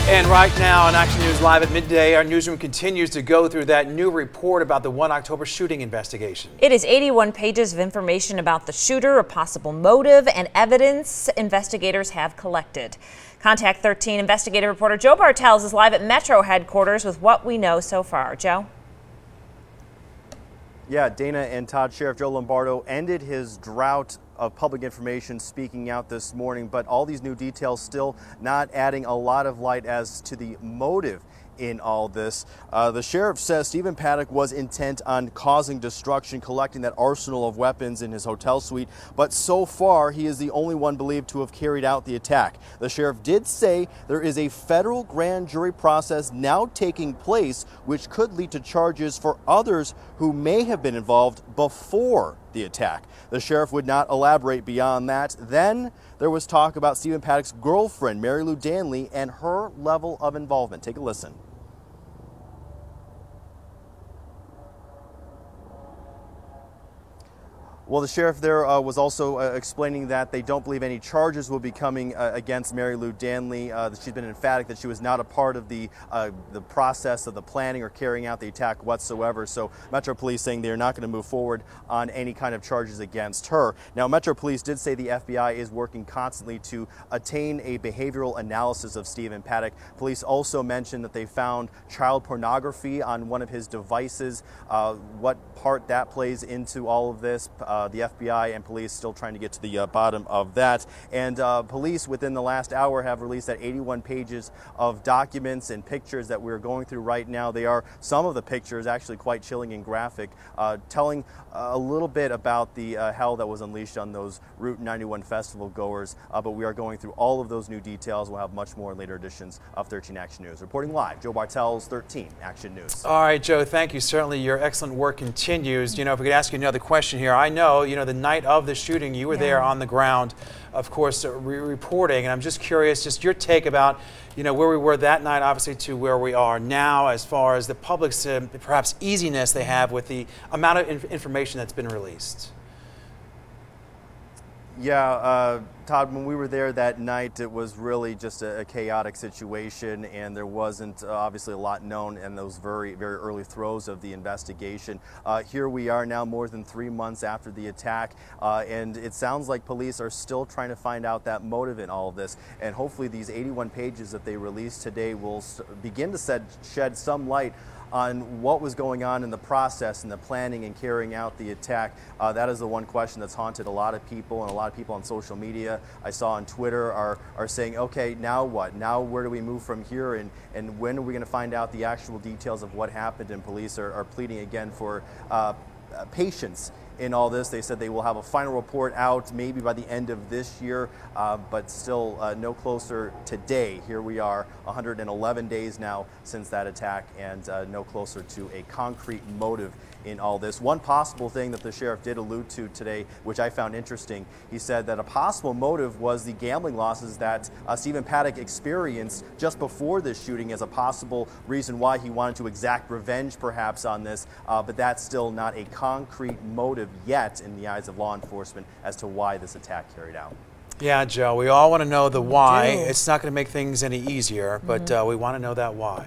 And right now on Action News Live at midday, our newsroom continues to go through that new report about the 1 October shooting investigation. It is 81 pages of information about the shooter, a possible motive, and evidence investigators have collected. Contact 13 investigative reporter Joe Bartels is live at Metro headquarters with what we know so far. Joe? Yeah, Dana and Todd, Sheriff Joe Lombardo ended his drought of public information speaking out this morning, but all these new details still not adding a lot of light as to the motive in all this. The sheriff says Stephen Paddock was intent on causing destruction, collecting that arsenal of weapons in his hotel suite, but so far he is the only one believed to have carried out the attack. The sheriff did say there is a federal grand jury process now taking place which could lead to charges for others who may have been involved before the attack. The sheriff would not elaborate beyond that. Then there was talk about Stephen Paddock's girlfriend, Mary Lou Danley, and her level of involvement. Take a listen. Well, the sheriff there was also explaining that they don't believe any charges will be coming against Mary Lou Danley. She's been emphatic that she was not a part of the process of the planning or carrying out the attack whatsoever. So Metro Police saying they're not going to move forward on any kind of charges against her. Now, Metro Police did say the FBI is working constantly to attain a behavioral analysis of Stephen Paddock. Police also mentioned that they found child pornography on one of his devices. What part that plays into all of this, the FBI and police still trying to get to the bottom of that. And police within the last hour have released that 81 pages of documents and pictures that we're going through right now. They are, some of the pictures, actually quite chilling and graphic, telling a little bit about the hell that was unleashed on those Route 91 festival goers. But we are going through all of those new details. We'll have much more in later editions of 13 Action News. Reporting live, Joe Bartels, 13 Action News. All right, Joe, thank you. Certainly your excellent work continues. You know, if we could ask you another question here, I know, the night of the shooting, you were there on the ground, of course, reporting. And I'm just curious, just your take about, where we were that night, obviously, to where we are now, as far as the public's perhaps easiness they have with the amount of information that's been released. Yeah, Todd, when we were there that night, it was really just a chaotic situation, and there wasn't obviously a lot known in those very, very early throes of the investigation. Here we are now more than 3 months after the attack, and it sounds like police are still trying to find out that motive in all of this, and hopefully these 81 pages that they released today will begin to shed some light on what was going on in the process and the planning and carrying out the attack. That is the one question that's haunted a lot of people, and a lot of people on social media I saw on Twitter are saying, okay, now what? Now where do we move from here, and when are we going to find out the actual details of what happened? And police are pleading again for patience in all this. They said they will have a final report out maybe by the end of this year, but still no closer today. Here we are 111 days now since that attack, and no closer to a concrete motive in all this. One possible thing that the sheriff did allude to today, which I found interesting, he said that a possible motive was the gambling losses that Stephen Paddock experienced just before this shooting as a possible reason why he wanted to exact revenge perhaps on this, but that's still not a concrete motive yet in the eyes of law enforcement as to why this attack carried out. Yeah, Joe, we all want to know the why. It's not going to make things any easier, but we want to know that why.